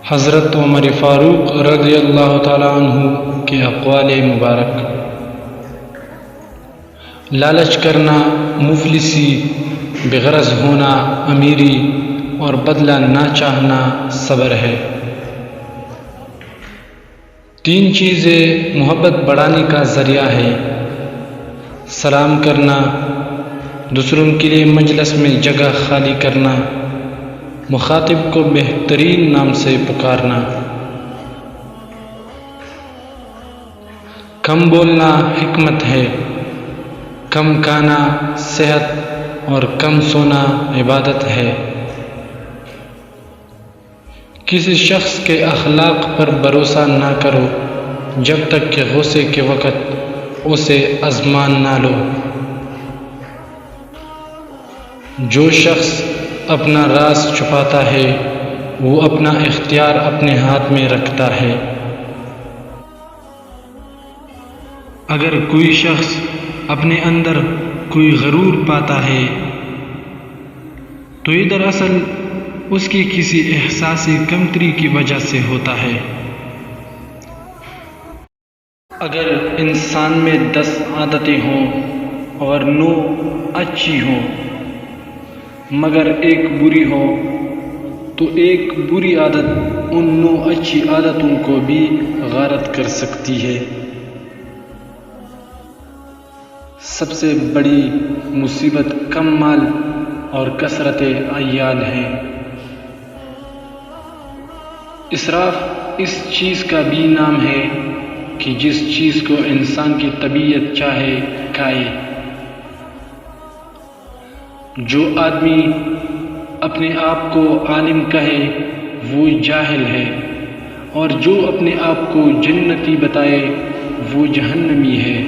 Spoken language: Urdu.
حضرت عمر فاروق رضی اللہ تعالیٰ عنہ کے اقوال مبارک: لالچ کرنا مفلسی، بغرض ہونا امیری، اور بدلہ نہ چاہنا صبر ہے۔ تین چیزیں محبت بڑھانے کا ذریعہ ہے: سلام کرنا، دوسروں کے لیے مجلس میں جگہ خالی کرنا، مخاطب کو بہترین نام سے پکارنا۔ کم بولنا حکمت ہے، کم کھانا صحت، اور کم سونا عبادت ہے۔ کسی شخص کے اخلاق پر بھروسہ نہ کرو جب تک کہ غصے کے وقت اسے آزمان نہ لو۔ جو شخص اپنا راز چھپاتا ہے وہ اپنا اختیار اپنے ہاتھ میں رکھتا ہے۔ اگر کوئی شخص اپنے اندر کوئی غرور پاتا ہے تو یہ دراصل اس کی کسی احساس کمتری کی وجہ سے ہوتا ہے۔ اگر انسان میں 10 عادتیں ہوں اور 9 اچھی ہوں مگر ایک بری ہو تو ایک بری عادت ان 9 اچھی عادتوں کو بھی غارت کر سکتی ہے۔ سب سے بڑی مصیبت کم مال اور کثرت عیال ہے۔ اسراف اس چیز کا بھی نام ہے کہ جس چیز کو انسان کی طبیعت چاہے کھائے۔ جو آدمی اپنے آپ کو عالم کہے وہ جاہل ہے، اور جو اپنے آپ کو جنتی بتائے وہ جہنمی ہے۔